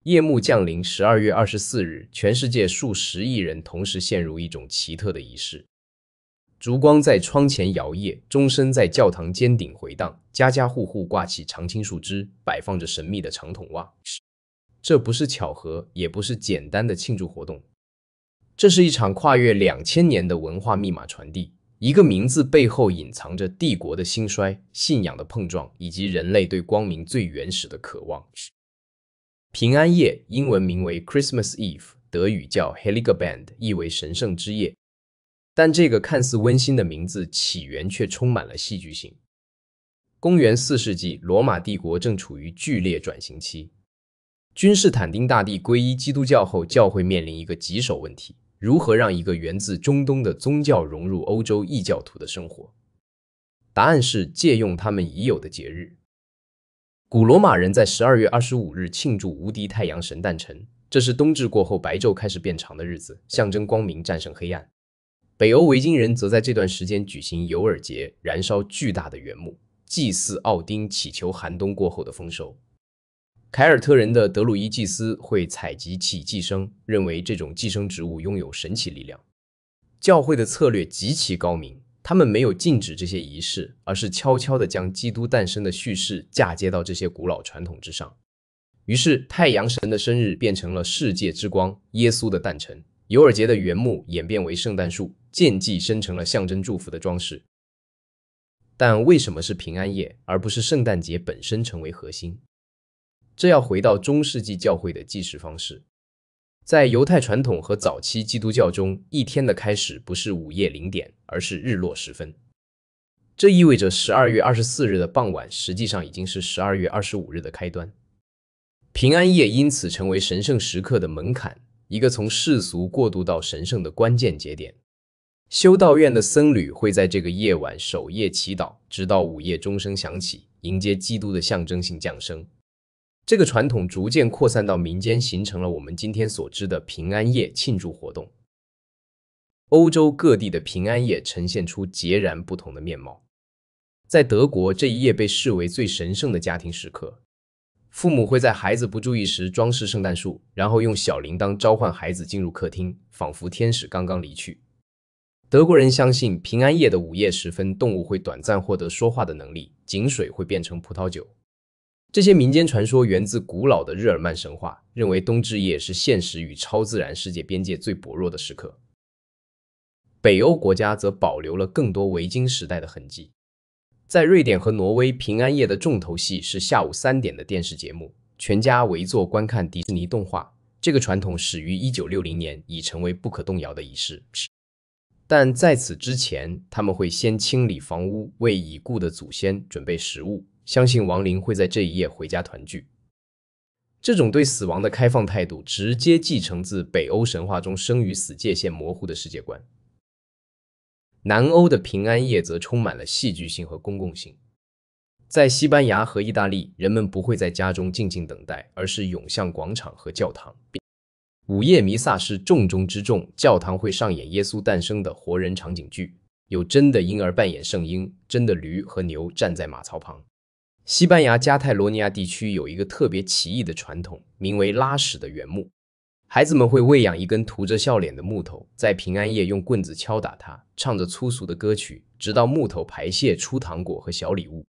夜幕降臨12月24日，全世界數十億人同時陷入一種奇特的儀式。燭光在窗前搖曳，鐘聲在教堂尖頂回盪，家家戶戶掛起常青樹枝，擺放着神秘的長筒襪。這不是巧合，也不是簡單的慶祝活動，這是一場跨越2000年的文化密碼傳遞。一個名字背後隱藏着帝國的興衰、信仰的碰撞，以及人類對光明最原始的渴望。平安夜，英文名為 Christmas Eve， 德語叫 Heiligeband， 意為神聖之夜。但這個看似溫馨的名字起源卻充滿了戲劇性。公元4世紀，羅馬帝國正處於劇烈轉型期。君士坦丁大帝皈依基督教後，教會面臨一個棘手問題：如何讓一個源自中東的宗教融入歐洲異教徒的生活？答案是借用他們已有的節日。古羅馬人在12月25日慶祝無敵太陽神誕辰，這是冬至過後白晝開始變長的日子，象徵光明戰勝黑暗。北歐維京人則在這段時間舉行尤爾節，燃燒巨大的原木，祭祀奧丁，祈求寒冬過後的豐收。凱爾特人的德魯伊祭司會採集起寄生，認為這種寄生植物擁有神奇力量。教會的策略極其高明，他們沒有禁止這些儀式，而是悄悄地將基督誕生的敘事嫁接到這些古老傳統之上。於是，太陽神的生日變成了世界之光，耶穌的誕辰。尤爾節的原木演變為聖誕樹，漸寄生成了象徵祝福的裝飾。但為什麼是平安夜，而不是聖誕節本身成為核心？這要回到中世紀教會的計時方式。在猶太傳統和早期基督教中，一天的開始不是午夜0點，而是日落時分。這意味着12月24日的傍晚實際上已經是12月25日的開端。平安夜因此成為神聖時刻的門檻，一個從世俗過渡到神聖的關鍵節點。修道院的僧侶會在這個夜晚守夜祈禱，直到午夜鐘聲響起，迎接基督的象徵性降生。這個傳統逐漸擴散到民間，形成了我們今天所知的平安夜慶祝活動。歐洲各地的平安夜呈現出截然不同的面貌。在德國，這一夜被視為最神聖的家庭時刻。父母會在孩子不注意時裝飾聖誕樹，然後用小鈴鐺召喚孩子進入客廳，仿佛天使剛剛離去。德國人相信，平安夜的午夜時分，動物會短暫獲得說話的能力，井水會變成葡萄酒。這些民間傳說源自古老的日耳曼神話，認為冬至夜是現實與超自然世界邊界最薄弱的時刻。北歐國家則保留了更多維京時代的痕跡。在瑞典和挪威，平安夜的重頭戲是下午3點的電視節目，全家圍坐觀看迪士尼動畫。這個傳統始於1960年，已成為不可動搖的儀式。但在此之前，他們會先清理房屋，為已故的祖先準備食物，相信亡靈會在這一夜回家團聚。這種對死亡的開放態度，直接繼承自北歐神話中生與死界限模糊的世界觀。南歐的平安夜則充滿了戲劇性和公共性。在西班牙和意大利，人們不會在家中靜靜等待，而是湧向廣場和教堂。午夜彌撒是重中之重，教堂會上演耶穌誕生的活人場景劇，有真的嬰兒扮演聖嬰，真的驢和牛站在馬槽旁。西班牙加泰羅尼亞地區有一個特別奇異的傳統，名為拉屎的原木。孩子們會餵養一根塗着笑臉的木頭，在平安夜用棍子敲打它，唱着粗俗的歌曲，直到木頭排泄出糖果和小禮物。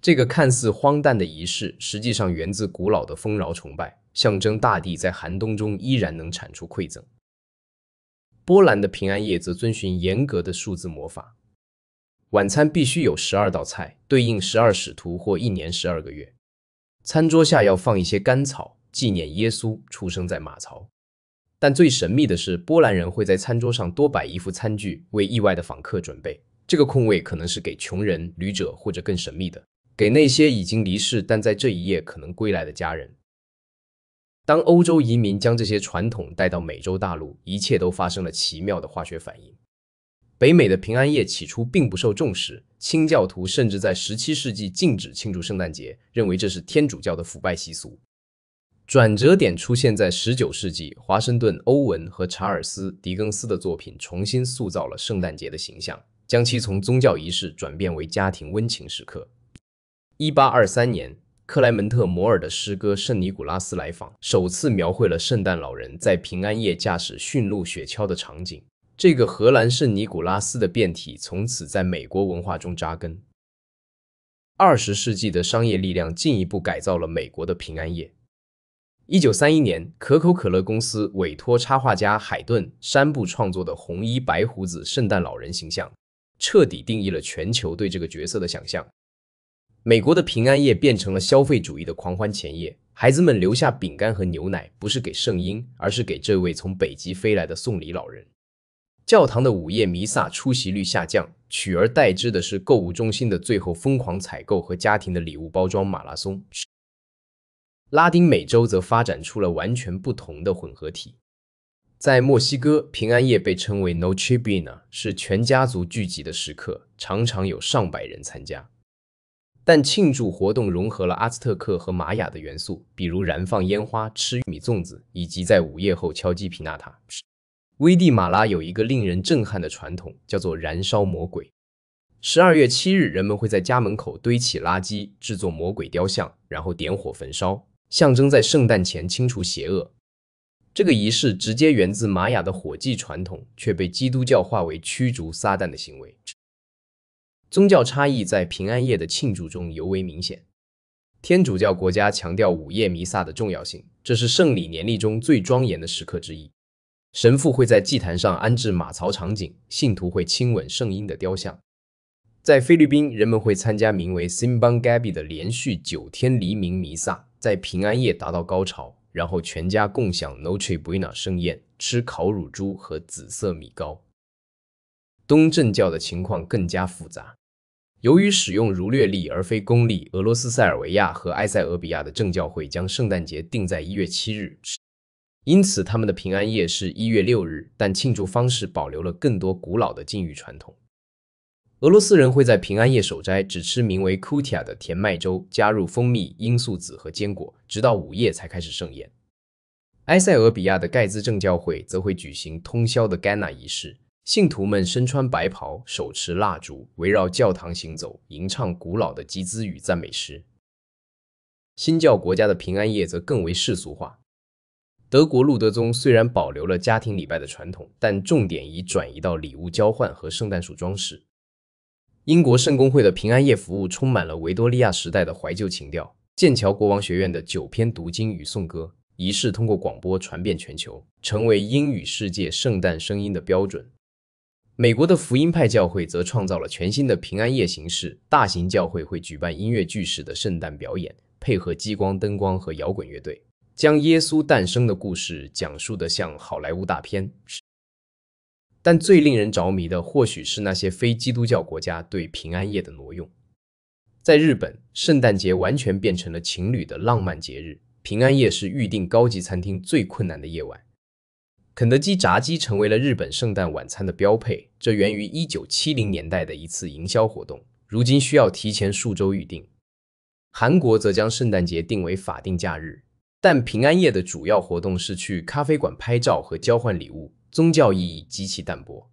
這個看似荒誕的儀式，實際上源自古老的豐饒崇拜，象徵大地在寒冬中依然能產出饋贈。波蘭的平安夜則遵循嚴格的數字魔法，晚餐必須有12道菜，對應12使徒或1年12個月。餐桌下要放一些乾草，紀念耶穌出生在馬槽。但最神秘的是，波蘭人會在餐桌上多擺一副餐具，為意外的訪客準備。這個空位可能是給窮人、旅者，或者更神秘的，給那些已經離世但在這一夜可能歸來的家人。當歐洲移民將這些傳統帶到美洲大陸，一切都發生了奇妙的化學反應。北美的平安夜起初並不受重視，清教徒甚至在17世紀禁止慶祝聖誕節，認為這是天主教的腐敗習俗。轉折點出現在19世紀，華盛頓·歐文和查爾斯·狄更斯的作品重新塑造了聖誕節的形象，將其從宗教儀式轉變為家庭溫情時刻。1823年，克萊門特·摩爾的詩歌《聖尼古拉斯來訪》首次描繪了聖誕老人在平安夜駕駛馴鹿雪橇的場景。這個荷蘭聖尼古拉斯的變體從此在美國文化中扎根。20世紀的商業力量進一步改造了美國的平安夜。1931年，可口可樂公司委託插畫家海頓·山布創作的紅衣白鬍子聖誕老人形象，徹底定義了全球對這個角色的想象。美國的平安夜變成了消費主義的狂歡前夜，孩子們留下餅乾和牛奶，不是給聖嬰，而是給這位從北極飛來的送禮老人。教堂的午夜彌撒出席率下降，取而代之的是購物中心的最後瘋狂採購和家庭的禮物包裝馬拉松。拉丁美洲則發展出了完全不同的混合體。在墨西哥，平安夜被稱為 Noche Buena， 是全家族聚集的時刻，常常有上百人參加。但慶祝活動融合了阿茲特克和瑪雅的元素，比如燃放煙花、吃玉米粽子，以及在午夜後敲擊皮納塔。危地馬拉有一個令人震撼的傳統，叫做燃燒魔鬼。12月7日，人們會在家門口堆起垃圾，制作魔鬼雕像，然後點火焚燒，象徵在聖誕前清除邪惡。這個儀式直接源自瑪雅的火祭傳統，卻被基督教化為驅逐撒旦的行為。宗教差異在平安夜的慶祝中尤為明顯。天主教國家強調午夜彌撒的重要性，這是聖禮年曆中最莊嚴的時刻之一。神父會在祭壇上安置馬槽場景，信徒會親吻聖嬰的雕像。在菲律賓，人們會參加名為 Simbang Gabi 的連續9天黎明彌撒，在平安夜達到高潮，然後全家共享 Noche Buena 盛宴，吃烤乳豬和紫色米糕。東正教的情況更加複雜。由於使用儒略曆而非公曆，俄羅斯塞爾維亞和埃塞俄比亞的正教會將聖誕節定在1月7日。因此，他們的平安夜是1月6日，但慶祝方式保留了更多古老的禁欲傳統。俄羅斯人會在平安夜守齋，只吃名為 Kutia 的甜麥粥，加入蜂蜜、罂粟籽和堅果，直到午夜才開始盛宴。埃塞俄比亞的蓋茲正教會則會舉行通宵的 Gana 儀式，信徒們身穿白袍，手持蠟燭，圍繞教堂行走，吟唱古老的集資語讚美詩。新教國家的平安夜則更為世俗化。德國路德宗雖然保留了家庭禮拜的傳統，但重點已轉移到禮物交換和聖誕樹裝飾。英國聖公會的平安夜服務充滿了維多利亞時代的懷舊情調。劍橋國王學院的9篇讀經與頌歌儀式通過廣播傳遍全球，成為英語世界聖誕聲音的標準。美國的福音派教會則創造了全新的平安夜形式，大型教會會舉辦音樂劇式的聖誕表演，配合激光燈光和搖滾樂隊，將耶穌誕生的故事講述得像好萊塢大片。但最令人着迷的或許是那些非基督教國家對平安夜的挪用。在日本，聖誕節完全變成了情侶的浪漫節日，平安夜是預訂高級餐廳最困難的夜晚。肯德基炸雞成為了日本聖誕晚餐的標配，這源於1970年代的一次營銷活動，如今需要提前數周預訂。韓國則將聖誕節定為法定假日，但平安夜的主要活動是去咖啡館拍照和交換禮物，宗教意義極其淡薄。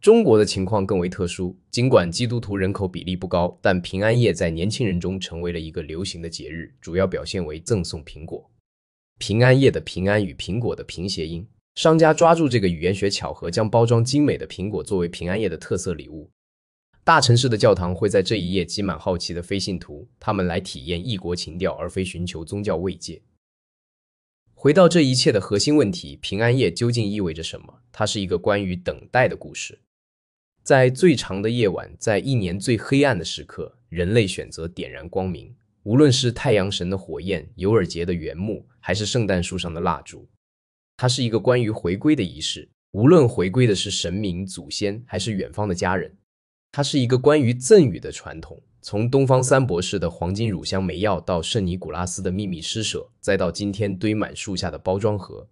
中國的情況更為特殊，儘管基督徒人口比例不高，但平安夜在年輕人中成為了一個流行的節日，主要表現為贈送蘋果。平安夜的平安與蘋果的平諧音，商家抓住這個語言學巧合，將包裝精美的蘋果作為平安夜的特色禮物。大城市的教堂會在這一夜擠滿好奇的非信徒，他們來體驗異國情調，而非尋求宗教慰藉。回到這一切的核心問題，平安夜究竟意味着什麼？它是一個關於等待的故事。在最長的夜晚，在一年最黑暗的時刻，人類選擇點燃光明。無論是太陽神的火焰、尤爾節的原木，還是聖誕樹上的蠟燭，它是一個關於回歸的儀式。無論回歸的是神明、祖先，還是遠方的家人，它是一個關於贈與的傳統。從東方三博士的黃金乳香梅藥，到聖尼古拉斯的秘密施捨，再到今天堆滿樹下的包裝盒。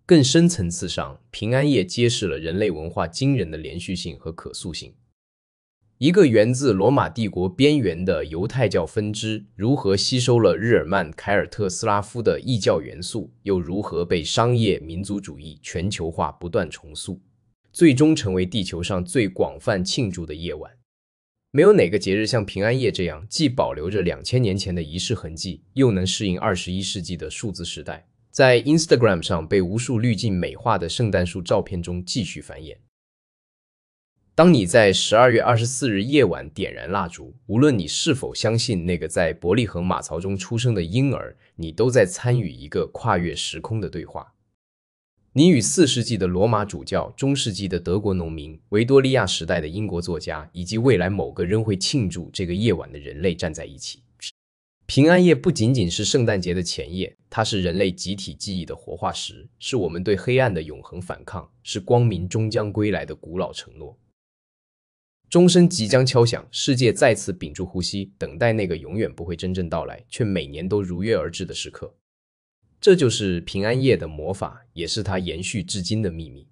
更深層次上，平安夜揭示了人類文化驚人的連續性和可塑性。一個源自羅馬帝國邊緣的猶太教分支，如何吸收了日耳曼凱爾特斯拉夫的異教元素，又如何被商業民族主義全球化不斷重塑，最終成為地球上最廣泛慶祝的夜晚。沒有哪個節日像平安夜這樣，既保留着2000年前的儀式痕跡，又能適應21世紀的數字時代。在 Instagram 上被無數濾鏡美化的聖誕樹照片中繼續繁衍。當你在12月24日夜晚點燃蠟燭，無論你是否相信那個在伯利恆馬槽中出生的嬰兒，你都在參與一個跨越時空的對話。你與4世紀的羅馬主教、中世紀的德國農民、維多利亞時代的英國作家，以及未來某個仍會慶祝這個夜晚的人類站在一起。平安夜不僅僅是聖誕節的前夜，它是人類集體記憶的活化石，是我們對黑暗的永恆反抗，是光明終將歸來的古老承諾。鐘聲即將敲響，世界再次屏住呼吸，等待那個永遠不會真正到來，卻每年都如約而至的時刻。這就是平安夜的魔法，也是它延續至今的秘密。